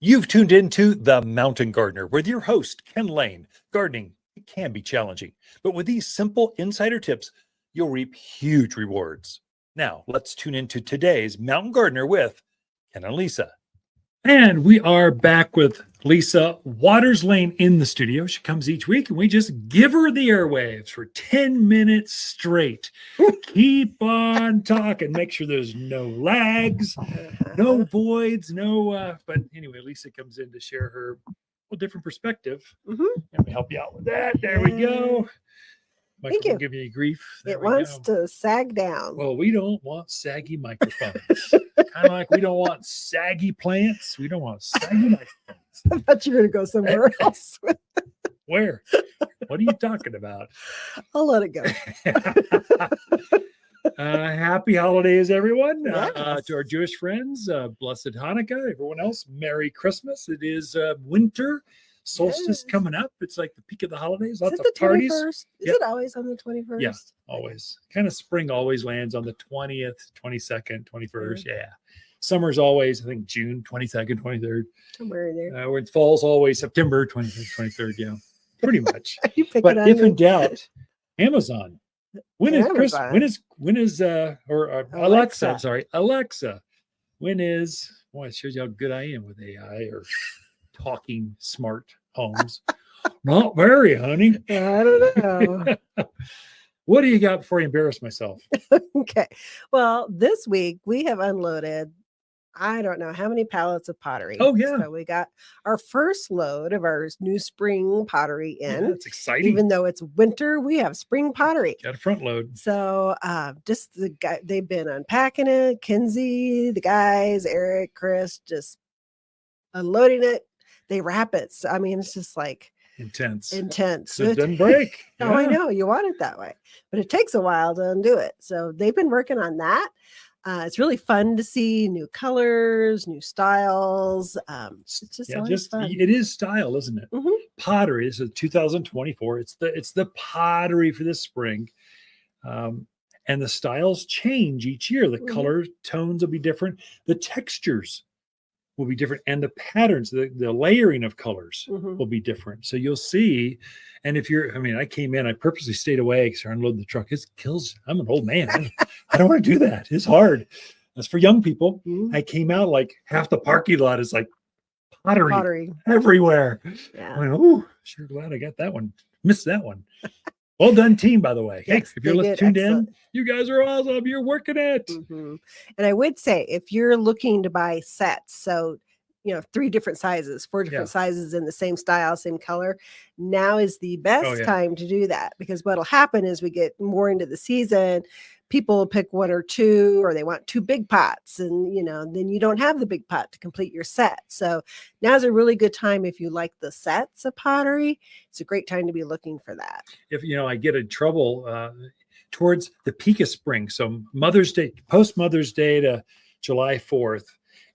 You've tuned into The Mountain Gardener with your host, Ken Lain. Gardening, it can be challenging, but with these simple insider tips, you'll reap huge rewards. Now, let's tune into today's Mountain Gardener with Ken and Lisa. And we are back with Lisa Waters Lain in the studio. She comes each week and we just give her the airwaves for 10 minutes straight. Keep on talking. Make sure there's no lags, no voids, but anyway, Lisa comes in to share her different perspective. Let me help you out with that. There we go. Thank you. Give you grief. It wants to sag down. Well, we don't want saggy microphones. Kind of like we don't want saggy plants. We don't want saggy microphones. I thought you were going to go somewhere else. Where? What are you talking about? I'll let it go. Happy holidays, everyone. Yes. To our Jewish friends, blessed Hanukkah. Everyone else, Merry Christmas. It is winter solstice coming up. It's like the peak of the holidays. Lots of parties. 21st? Is it always on the 21st? Yeah, always. Kind of spring always lands on the 20th, 22nd, 21st. Yeah. Summer's always, I think, June 22nd, 23rd. Somewhere in there. When fall's always September 23rd, 23rd. Yeah, pretty much. But if in doubt, Amazon. When is Amazon. Alexa? I'm sorry, Alexa. When is? Boy, it shows you how good I am with AI or talking smart homes. Not very, honey. I don't know. What do you got before I embarrass myself? Okay. Well, this week we have unloaded, I don't know how many pallets of pottery. Oh, yeah. So we got our first load of our new spring pottery in. Yeah, that's exciting. Even though it's winter, we have spring pottery. Got a front load. So just the guy, they've been unpacking it. Kinsey, the guys, Eric, Chris, just unloading it. They wrap it. So, I mean, it's just like intense. So it doesn't break. Oh, I know. You want it that way. But it takes a while to undo it. So they've been working on that. It's really fun to see new colors, new styles. It's just fun. It is style, isn't it? Mm-hmm. Pottery. This is 2024. It's the pottery for this spring. And the styles change each year. The color tones will be different. The textures will be different, and the patterns, the layering of colors will be different. So you'll see. And I came in, I purposely stayed away because I unloaded the truck. It kills. I'm an old man. I don't want to do that. It's hard. That's for young people. I came out like half the parking lot is like pottery. Everywhere. Yeah. I went, oh, sure glad I got that one. Missed that one. Well done, team, by the way. Yes, hey, if you're tuned in, you guys are awesome. You're working it. And I would say if you're looking to buy sets, so 3 different sizes, 4 different sizes in the same style, same color, now is the best time to do that, because what'll happen is we get more into the season, people will pick 1 or 2, or they want 2 big pots, and then you don't have the big pot to complete your set. So now's a really good time if you like the sets of pottery. It's a great time to be looking for that. If I get in trouble towards the peak of spring, so Mother's Day, post Mother's Day to July 4th,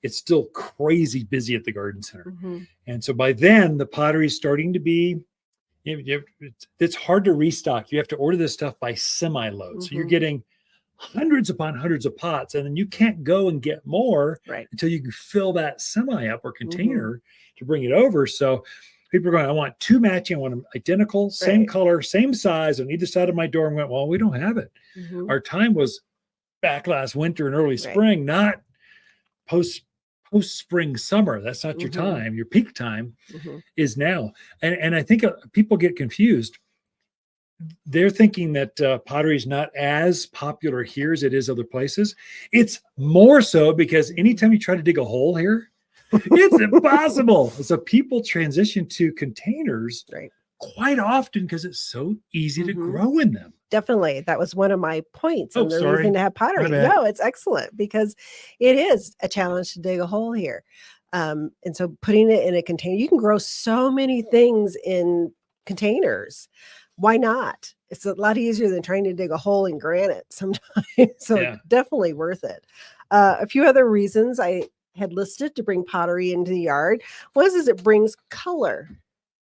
it's still crazy busy at the garden center. And so by then the pottery is starting to be, it's hard to restock. You have to order this stuff by semi-load. So you're getting hundreds upon hundreds of pots, and then you can't go and get more until you can fill that semi up or container to bring it over. So people are going, I want 2 matching, I want them identical, same color, same size on either side of my door. And went, well, we don't have it. Our time was back last winter and early spring, not post spring, summer. That's not your time. Your peak time is now. And I think people get confused. They're thinking that pottery is not as popular here as it is other places. It's more so because anytime you try to dig a hole here, it's impossible. So people transition to containers quite often because it's so easy to grow in them. Definitely. That was one of my points. And the reason to have pottery. No, it's excellent because it is a challenge to dig a hole here. And so putting it in a container, you can grow so many things in containers. Why not? It's a lot easier than trying to dig a hole in granite sometimes. So definitely worth it. A few other reasons I had listed to bring pottery into the yard was it brings color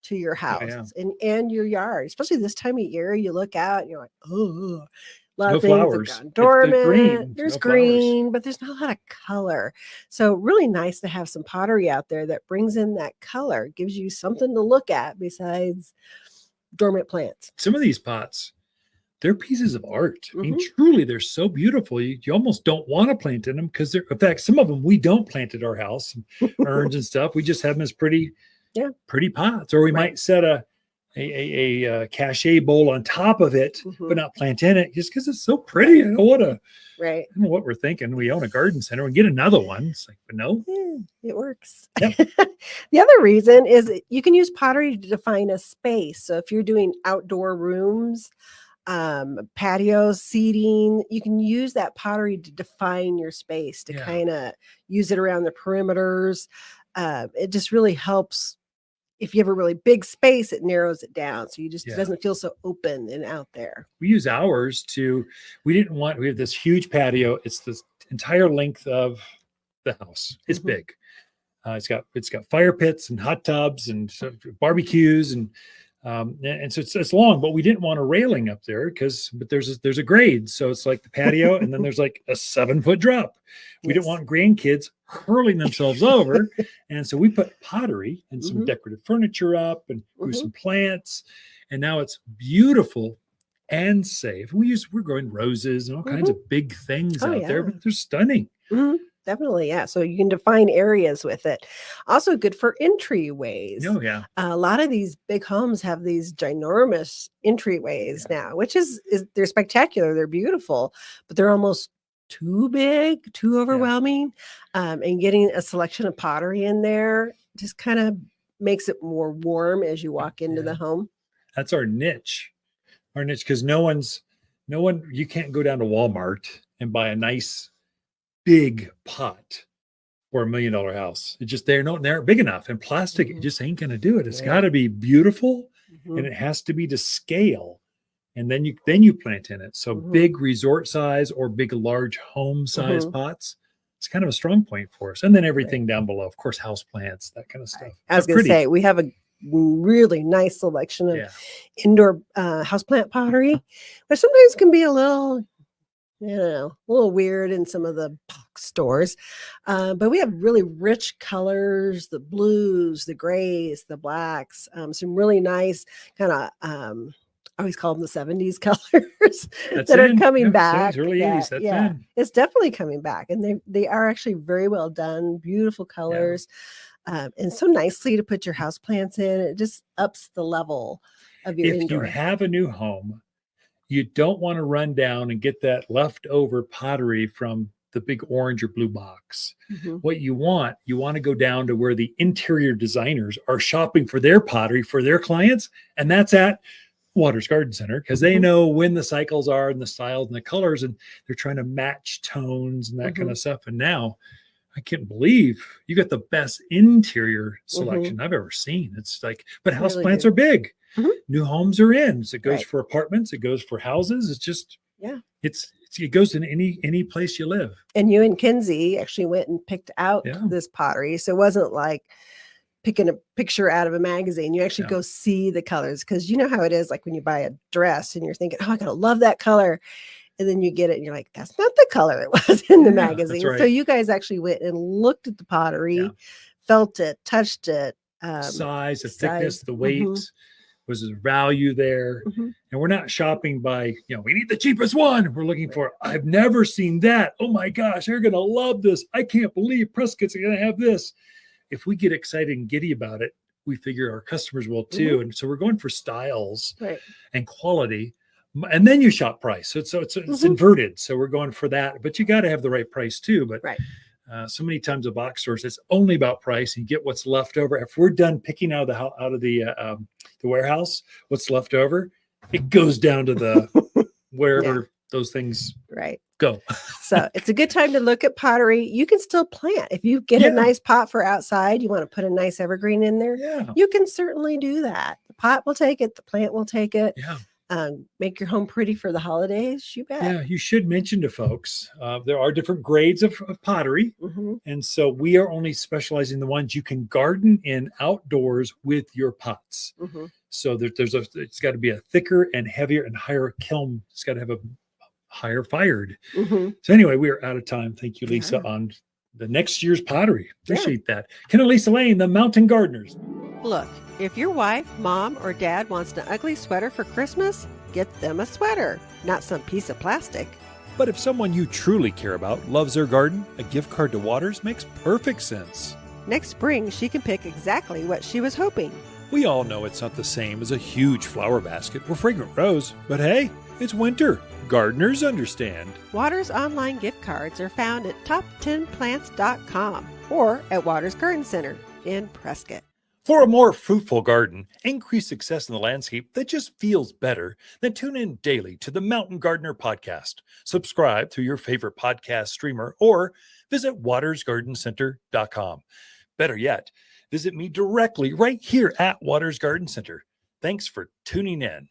to your house and your yard, especially this time of year. You look out and you're like, oh, A lot no of things flowers. have gone dormant. There's no green, flowers. but there's not a lot of color. So really nice to have some pottery out there that brings in that color, gives you something to look at besides dormant plants. Some of these pots, they're pieces of art. I mean, truly, they're so beautiful. You almost don't want to plant in them because they're, in fact, some of them we don't plant at our house, urns and stuff. We just have them as pretty pots, or we might set a cachet bowl on top of it, but not plant in it just because it's so pretty. I don't want to. Right. I don't know what we're thinking. We own a garden center and get another one. It's like, but no, it works. Yep. The other reason is you can use pottery to define a space. So if you're doing outdoor rooms, patios, seating, you can use that pottery to define your space, to kind of use it around the perimeters. It just really helps. If you have a really big space, it narrows it down. So it doesn't feel so open and out there. We use ours we have this huge patio. It's the entire length of the house. It's big. It's got fire pits and hot tubs and barbecues and so it's long, but we didn't want a railing up there but there's a grade. So it's like the patio and then there's like a 7-foot drop. We didn't want grandkids hurling themselves over. And so we put pottery and some decorative furniture up and grew some plants. And now it's beautiful and safe. We're growing roses and all kinds of big things out there, but they're stunning. Definitely. Yeah. So you can define areas with it. Also good for entryways. Oh, yeah. A lot of these big homes have these ginormous entryways now, which is they're spectacular. They're beautiful, but they're almost too big, too overwhelming. And getting a selection of pottery in there just kind of makes it more warm as you walk into the home. That's our niche. Because you can't go down to Walmart and buy a nice big pot for $1 million house. It just, they aren't big enough, and plastic it just ain't gonna do it. It's got to be beautiful and it has to be to scale, and then you plant in it. So big resort size or big large home size pots, it's kind of a strong point for us. And then everything down below, of course, house plants, that kind of stuff. I was gonna say we have a really nice selection of indoor houseplant pottery, but sometimes can be a little weird in some of the box stores. But we have really rich colors, the blues, the grays, the blacks, some really nice kind of, I always call them the 70s colors that are coming back. 70s, early 80s, that's in. It's definitely coming back. And they are actually very well done, beautiful colors. And so nicely to put your house plants in. It just ups the level of your indoor. If you have a new home, you don't want to run down and get that leftover pottery from the big orange or blue box. What you want to go down to where the interior designers are shopping for their pottery for their clients. And that's at Waters Garden Center, because they know when the cycles are and the styles and the colors, and they're trying to match tones and that kind of stuff. And now I can't believe you got the best interior selection I've ever seen. It's like, but house plants are big. New homes are in. So it goes for apartments. It goes for houses. It's just, it goes in any place you live. And you and Kinsey actually went and picked out this pottery. So it wasn't like picking a picture out of a magazine. You actually go see the colors, because you know how it is, like when you buy a dress and you're thinking, oh, I gotta love that color. And then you get it and you're like, that's not the color it was in the magazine. So you guys actually went and looked at the pottery, felt it, touched it. Size, the thickness, the weight. Was the value there? And we're not shopping by, we need the cheapest one. We're looking for, I've never seen that. Oh my gosh, they're going to love this. I can't believe Prescott's going to have this. If we get excited and giddy about it, we figure our customers will too. And so we're going for styles and quality. And then you shop price. So it's inverted. So we're going for that, but you got to have the right price too. But so many times at box stores, it's only about price. You get what's left over. If we're done picking out of the warehouse, what's left over, it goes down to the wherever those things go. So it's a good time to look at pottery. You can still plant. If you get a nice pot for outside, you want to put a nice evergreen in there, you can certainly do that. The pot will take it. The plant will take it. Make your home pretty for the holidays. You bet. Yeah, you should mention to folks, there are different grades of pottery. And so we are only specializing in the ones you can garden in outdoors with your pots. So it's got to be a thicker and heavier and higher kiln. It's got to have a fired. So anyway, we are out of time. Thank you, Lisa, on the next year's pottery. Appreciate that. Ken and Lisa Lain, the Mountain Gardeners. Look, if your wife, mom, or dad wants an ugly sweater for Christmas, get them a sweater, not some piece of plastic. But if someone you truly care about loves their garden, a gift card to Waters makes perfect sense. Next spring, she can pick exactly what she was hoping. We all know it's not the same as a huge flower basket or fragrant rose, but hey, it's winter. Gardeners understand. Waters online gift cards are found at top10plants.com or at Waters Garden Center in Prescott. For a more fruitful garden, increased success in the landscape that just feels better, then tune in daily to the Mountain Gardener podcast. Subscribe through your favorite podcast streamer or visit watersgardencenter.com. Better yet, visit me directly right here at Waters Garden Center. Thanks for tuning in.